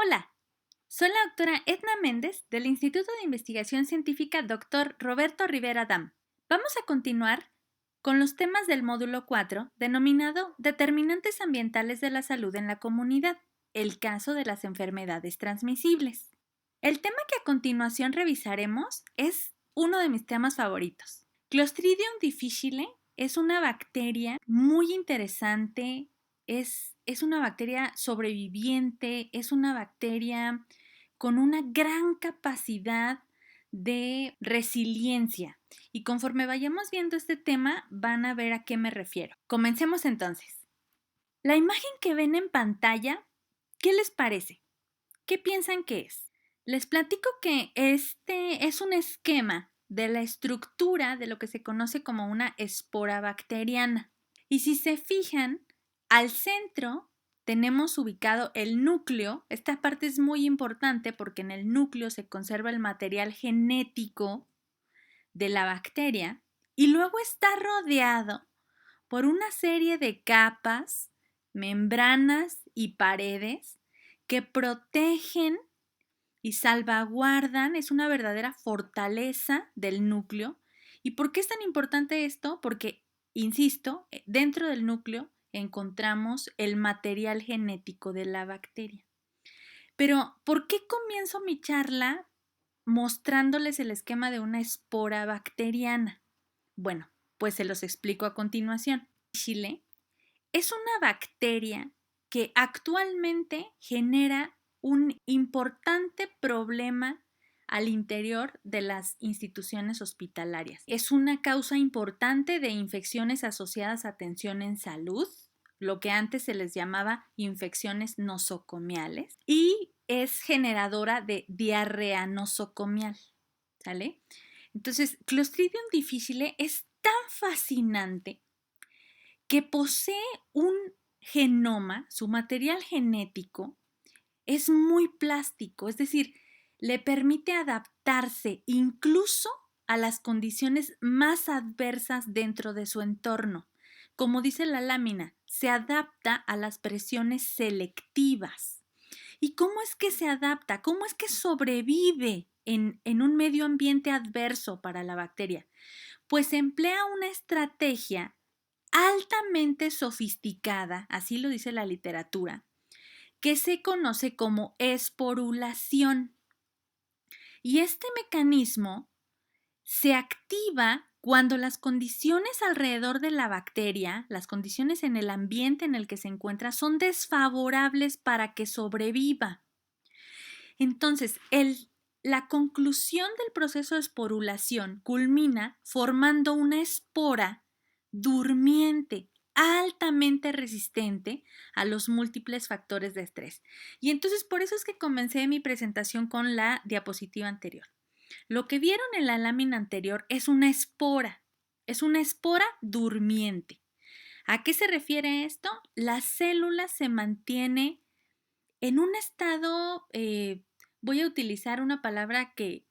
Hola, soy la doctora Edna Méndez del Instituto de Investigación Científica Dr. Roberto Rivera Dam. Vamos a continuar con los temas del módulo 4, denominado Determinantes ambientales de la salud en la comunidad, el caso de las enfermedades transmisibles. El tema que a continuación revisaremos es uno de mis temas favoritos. Clostridium difficile es una bacteria muy interesante. Es una bacteria sobreviviente, es una bacteria con una gran capacidad de resiliencia. Y conforme vayamos viendo este tema, van a ver a qué me refiero. Comencemos entonces. La imagen que ven en pantalla, ¿qué les parece? ¿Qué piensan que es? Les platico que este es un esquema de la estructura de lo que se conoce como una espora bacteriana. Y si se fijan, al centro tenemos ubicado el núcleo. Esta parte es muy importante porque en el núcleo se conserva el material genético de la bacteria y luego está rodeado por una serie de capas, membranas y paredes que protegen y salvaguardan. Es una verdadera fortaleza del núcleo. ¿Y por qué es tan importante esto? Porque, insisto, dentro del núcleo encontramos el material genético de la bacteria. Pero, ¿por qué comienzo mi charla mostrándoles el esquema de una espora bacteriana? Bueno, pues se los explico a continuación. Chile es una bacteria que actualmente genera un importante problema al interior de las instituciones hospitalarias. Es una causa importante de infecciones asociadas a atención en salud, lo que antes se les llamaba infecciones nosocomiales, y es generadora de diarrea nosocomial, ¿sale? Entonces, Clostridium difficile es tan fascinante que posee un genoma, su material genético es muy plástico, es decir, le permite adaptarse incluso a las condiciones más adversas dentro de su entorno. Como dice la lámina, se adapta a las presiones selectivas. ¿Y cómo es que se adapta? ¿Cómo es que sobrevive en un medio ambiente adverso para la bacteria? Pues emplea una estrategia altamente sofisticada, así lo dice la literatura, que se conoce como esporulación. Y este mecanismo se activa cuando las condiciones alrededor de la bacteria, las condiciones en el ambiente en el que se encuentra, son desfavorables para que sobreviva. Entonces, la conclusión del proceso de esporulación culmina formando una espora durmiente, altamente resistente a los múltiples factores de estrés. Y entonces por eso es que comencé mi presentación con la diapositiva anterior. Lo que vieron en la lámina anterior es una espora durmiente. ¿A qué se refiere esto? La célula se mantiene en un estado, voy a utilizar una palabra que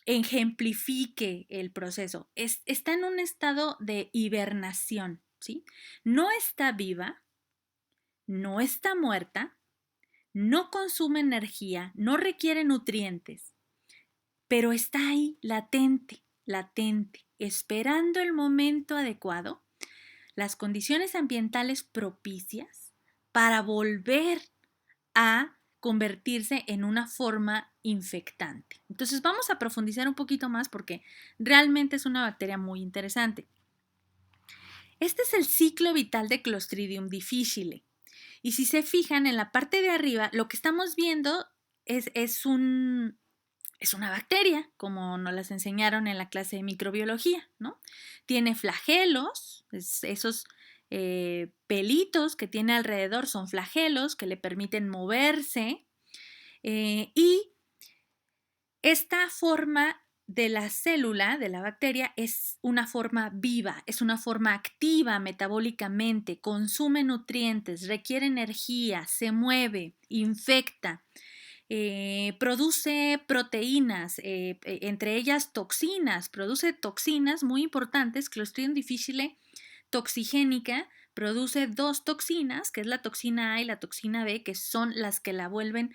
ejemplifique el proceso. Está en un estado de hibernación, ¿sí? No está viva, no está muerta, no consume energía, no requiere nutrientes, pero está ahí latente, esperando el momento adecuado, las condiciones ambientales propicias para volver a convertirse en una forma infectante. Entonces vamos a profundizar un poquito más porque realmente es una bacteria muy interesante. Este es el ciclo vital de Clostridium difficile. Y si se fijan en la parte de arriba, lo que estamos viendo es una bacteria, como nos las enseñaron en la clase de microbiología, ¿no? Tiene flagelos, esos pelitos que tiene alrededor son flagelos que le permiten moverse, y esta forma de la célula, de la bacteria, es una forma viva, es una forma activa metabólicamente, consume nutrientes, requiere energía, se mueve, infecta. Produce proteínas, entre ellas toxinas, produce toxinas muy importantes, Clostridium difficile toxigénica, produce dos toxinas, que es la toxina A y la toxina B, que son las que la vuelven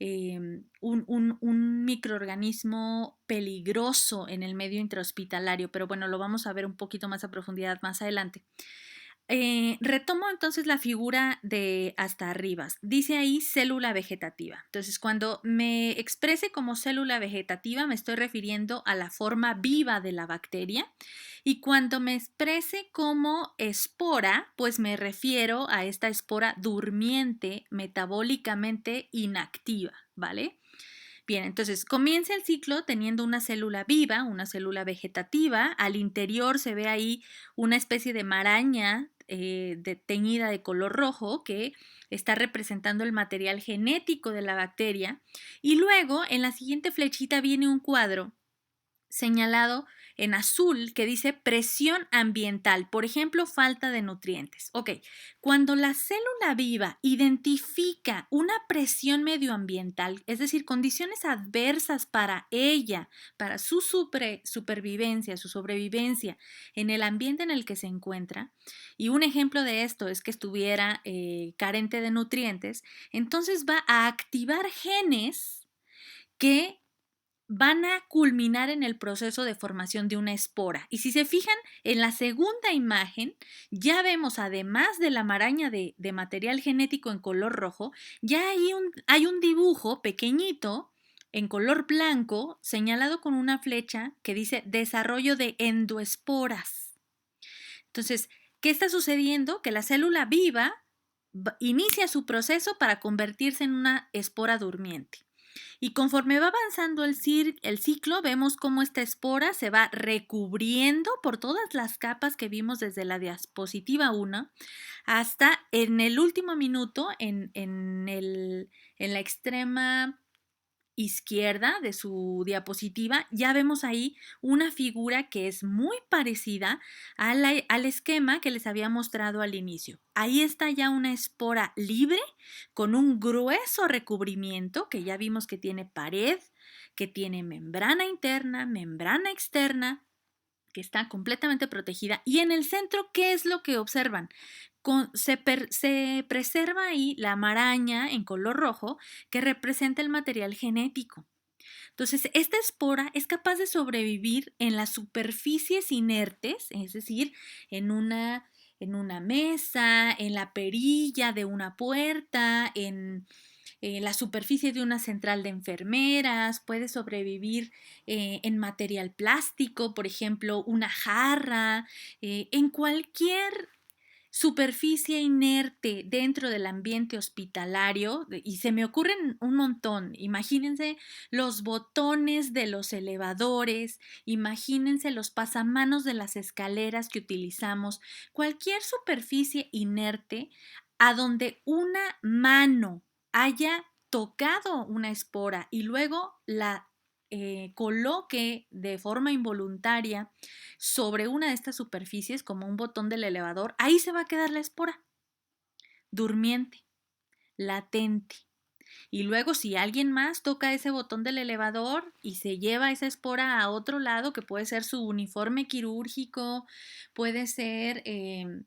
un microorganismo peligroso en el medio intrahospitalario, pero bueno, lo vamos a ver un poquito más a profundidad más adelante. Retomo entonces la figura de hasta arriba. Dice ahí célula vegetativa. Entonces, cuando me exprese como célula vegetativa, me estoy refiriendo a la forma viva de la bacteria. Y cuando me exprese como espora, pues me refiero a esta espora durmiente, metabólicamente inactiva, ¿vale? Bien, entonces comienza el ciclo teniendo una célula viva, una célula vegetativa. Al interior se ve ahí una especie de maraña teñida de color rojo que está representando el material genético de la bacteria. Y luego en la siguiente flechita viene un cuadro señalado en azul que dice presión ambiental, por ejemplo, falta de nutrientes. Ok, cuando la célula viva identifica una presión medioambiental, es decir, condiciones adversas para ella, para su supervivencia, su sobrevivencia en el ambiente en el que se encuentra, y un ejemplo de esto es que estuviera carente de nutrientes, entonces va a activar genes que van a culminar en el proceso de formación de una espora. Y si se fijan en la segunda imagen, ya vemos, además de la maraña de material genético en color rojo, ya hay un dibujo pequeñito en color blanco señalado con una flecha que dice desarrollo de endoesporas. Entonces, ¿qué está sucediendo? Que la célula viva inicia su proceso para convertirse en una espora durmiente. Y conforme va avanzando el ciclo, vemos cómo esta espora se va recubriendo por todas las capas que vimos desde la diapositiva 1 hasta en el último minuto, en la extrema izquierda de su diapositiva, ya vemos ahí una figura que es muy parecida al esquema que les había mostrado al inicio. Ahí está ya una espora libre con un grueso recubrimiento que ya vimos que tiene pared, que tiene membrana interna, membrana externa, que está completamente protegida. Y en el centro, ¿qué es lo que observan? Se preserva ahí la maraña en color rojo que representa el material genético. Entonces, esta espora es capaz de sobrevivir en las superficies inertes, es decir, en una mesa, en la perilla de una puerta, en la superficie de una central de enfermeras, puede sobrevivir en material plástico, por ejemplo, una jarra, en cualquier superficie inerte dentro del ambiente hospitalario, y se me ocurren un montón. Imagínense los botones de los elevadores, imagínense los pasamanos de las escaleras que utilizamos, cualquier superficie inerte a donde una mano haya tocado una espora y luego la coloque de forma involuntaria sobre una de estas superficies como un botón del elevador, ahí se va a quedar la espora, durmiente, latente. Y luego si alguien más toca ese botón del elevador y se lleva esa espora a otro lado, que puede ser su uniforme quirúrgico, puede ser en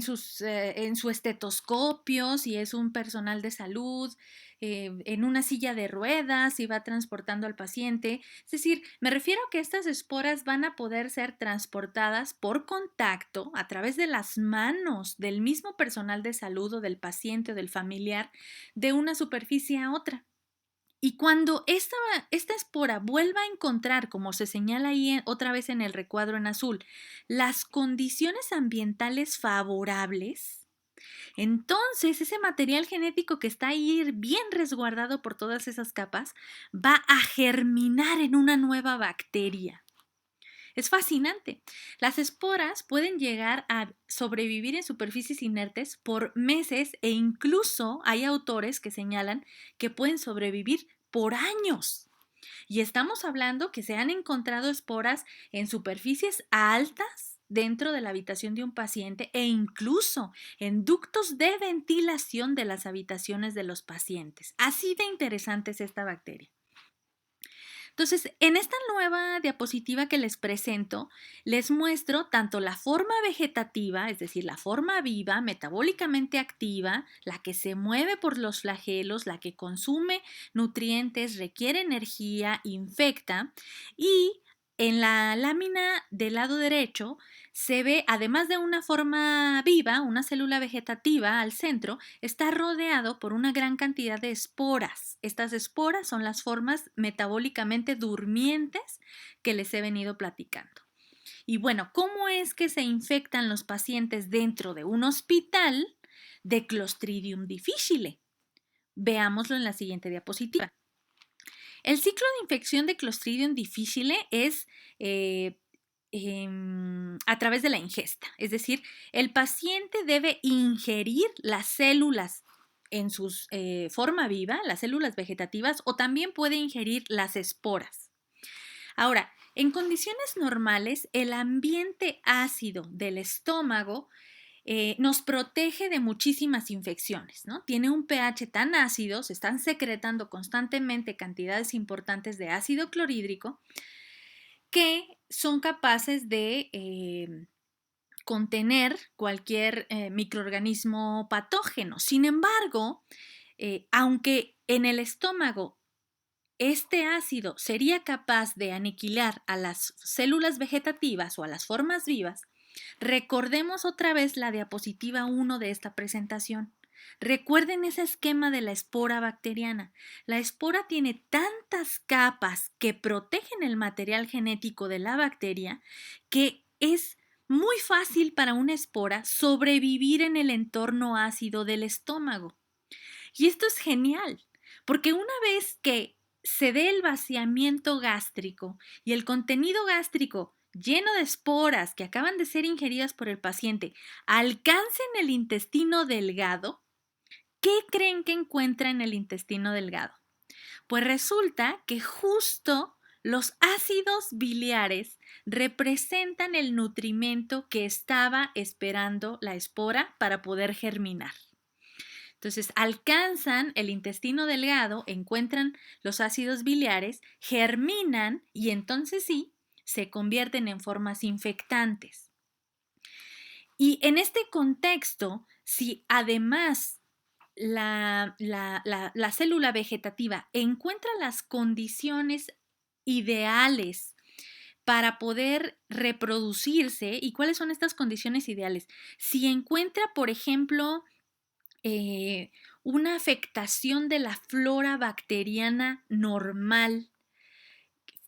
su estetoscopio, si es un personal de salud, en una silla de ruedas, si va transportando al paciente. Es decir, me refiero a que estas esporas van a poder ser transportadas por contacto a través de las manos del mismo personal de salud o del paciente o del familiar de una superficie a otra. Y cuando esta espora vuelva a encontrar, como se señala ahí otra vez en el recuadro en azul, las condiciones ambientales favorables, entonces ese material genético que está ahí bien resguardado por todas esas capas va a germinar en una nueva bacteria. Es fascinante. Las esporas pueden llegar a sobrevivir en superficies inertes por meses e incluso hay autores que señalan que pueden sobrevivir por años. Y estamos hablando que se han encontrado esporas en superficies altas dentro de la habitación de un paciente e incluso en ductos de ventilación de las habitaciones de los pacientes. Así de interesante es esta bacteria. Entonces, en esta nueva diapositiva que les presento, les muestro tanto la forma vegetativa, es decir, la forma viva, metabólicamente activa, la que se mueve por los flagelos, la que consume nutrientes, requiere energía, infecta, y en la lámina del lado derecho se ve, además de una forma viva, una célula vegetativa al centro, está rodeado por una gran cantidad de esporas. Estas esporas son las formas metabólicamente durmientes que les he venido platicando. Y bueno, ¿cómo es que se infectan los pacientes dentro de un hospital de Clostridium difficile? Veámoslo en la siguiente diapositiva. El ciclo de infección de Clostridium difficile es a través de la ingesta, es decir, el paciente debe ingerir las células en su forma viva, las células vegetativas, o también puede ingerir las esporas. Ahora, en condiciones normales, el ambiente ácido del estómago nos protege de muchísimas infecciones, ¿no? Tiene un pH tan ácido, se están secretando constantemente cantidades importantes de ácido clorhídrico que son capaces de contener cualquier microorganismo patógeno. Sin embargo, aunque en el estómago este ácido sería capaz de aniquilar a las células vegetativas o a las formas vivas, recordemos otra vez la diapositiva 1 de esta presentación. Recuerden ese esquema de la espora bacteriana. La espora tiene tantas capas que protegen el material genético de la bacteria que es muy fácil para una espora sobrevivir en el entorno ácido del estómago. Y esto es genial, porque una vez que se dé el vaciamiento gástrico y el contenido gástrico lleno de esporas que acaban de ser ingeridas por el paciente alcancen el intestino delgado, ¿qué creen que encuentra en el intestino delgado? Pues resulta que justo los ácidos biliares representan el nutrimento que estaba esperando la espora para poder germinar. Entonces alcanzan el intestino delgado, encuentran los ácidos biliares, germinan y entonces sí, se convierten en formas infectantes. Y en este contexto, si además la célula vegetativa encuentra las condiciones ideales para poder reproducirse, ¿y cuáles son estas condiciones ideales? Si encuentra, por ejemplo, una afectación de la flora bacteriana normal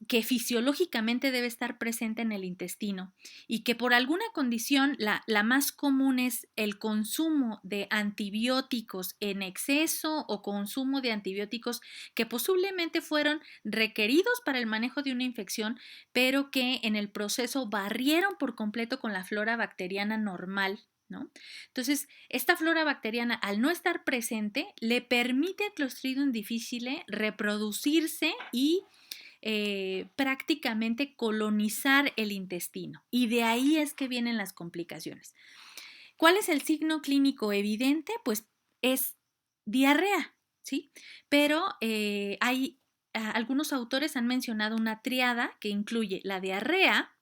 que fisiológicamente debe estar presente en el intestino y que por alguna condición, la más común es el consumo de antibióticos en exceso o consumo de antibióticos que posiblemente fueron requeridos para el manejo de una infección, pero que en el proceso barrieron por completo con la flora bacteriana normal, ¿no? Entonces, esta flora bacteriana, al no estar presente, le permite a Clostridium difficile reproducirse y prácticamente colonizar el intestino. Y de ahí es que vienen las complicaciones. ¿Cuál es el signo clínico evidente? Pues es diarrea, ¿sí? Pero algunos autores han mencionado una triada que incluye la diarrea,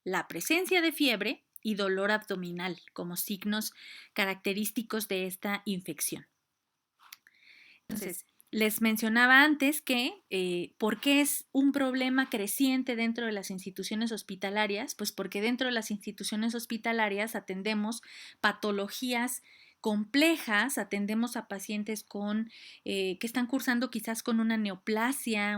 la presencia de fiebre y dolor abdominal como signos característicos de esta infección. Entonces, les mencionaba antes que ¿por qué es un problema creciente dentro de las instituciones hospitalarias? Pues porque dentro de las instituciones hospitalarias atendemos patologías complejas, atendemos a pacientes que están cursando quizás con una neoplasia,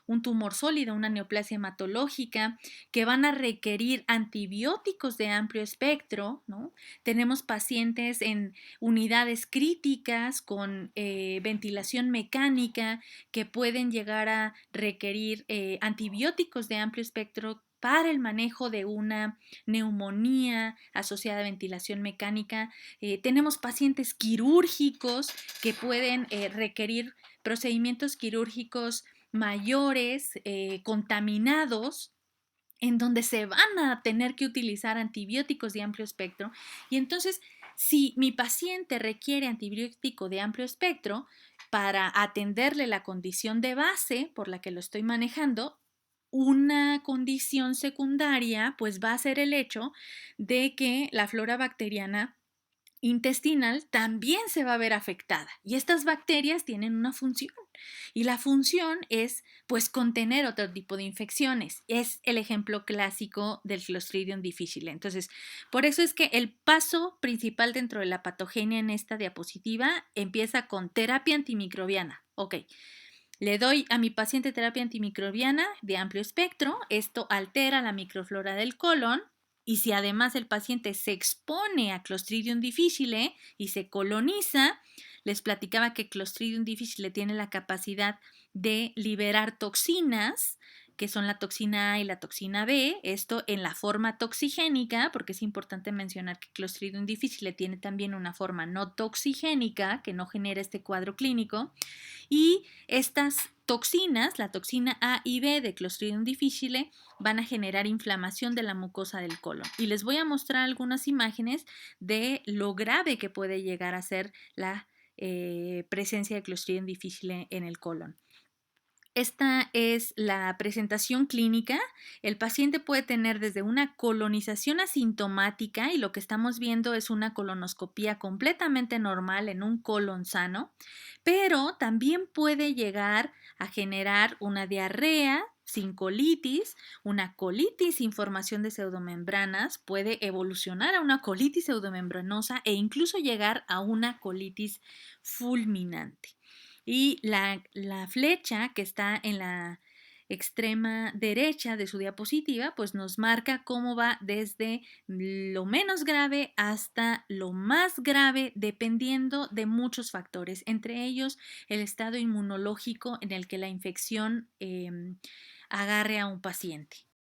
un tumor sólido, una neoplasia hematológica, que van a requerir antibióticos de amplio espectro, ¿no? Tenemos pacientes en unidades críticas con ventilación mecánica que pueden llegar a requerir antibióticos de amplio espectro para el manejo de una neumonía asociada a ventilación mecánica. Tenemos pacientes quirúrgicos que pueden requerir procedimientos quirúrgicos mayores, contaminados, en donde se van a tener que utilizar antibióticos de amplio espectro. Y entonces, si mi paciente requiere antibiótico de amplio espectro, para atenderle la condición de base por la que lo estoy manejando, una condición secundaria pues va a ser el hecho de que la flora bacteriana intestinal también se va a ver afectada y estas bacterias tienen una función y la función es pues contener otro tipo de infecciones. Es el ejemplo clásico del Clostridium difficile. Entonces, por eso es que el paso principal dentro de la patogenia en esta diapositiva empieza con terapia antimicrobiana. Ok, le doy a mi paciente terapia antimicrobiana de amplio espectro, esto altera la microflora del colon y si además el paciente se expone a Clostridium difficile y se coloniza, les platicaba que Clostridium difficile tiene la capacidad de liberar toxinas, que son la toxina A y la toxina B, esto en la forma toxigénica, porque es importante mencionar que Clostridium difficile tiene también una forma no toxigénica, que no genera este cuadro clínico, y estas toxinas, la toxina A y B de Clostridium difficile, van a generar inflamación de la mucosa del colon. Y les voy a mostrar algunas imágenes de lo grave que puede llegar a ser la presencia de Clostridium difficile en el colon. Esta es la presentación clínica. El paciente puede tener desde una colonización asintomática y lo que estamos viendo es una colonoscopía completamente normal en un colon sano, pero también puede llegar a generar una diarrea sin colitis, una colitis sin formación de pseudomembranas, puede evolucionar a una colitis pseudomembranosa e incluso llegar a una colitis fulminante. Y la flecha que está en la extrema derecha de su diapositiva, pues nos marca cómo va desde lo menos grave hasta lo más grave, dependiendo de muchos factores, entre ellos el estado inmunológico en el que la infección agarre a un paciente.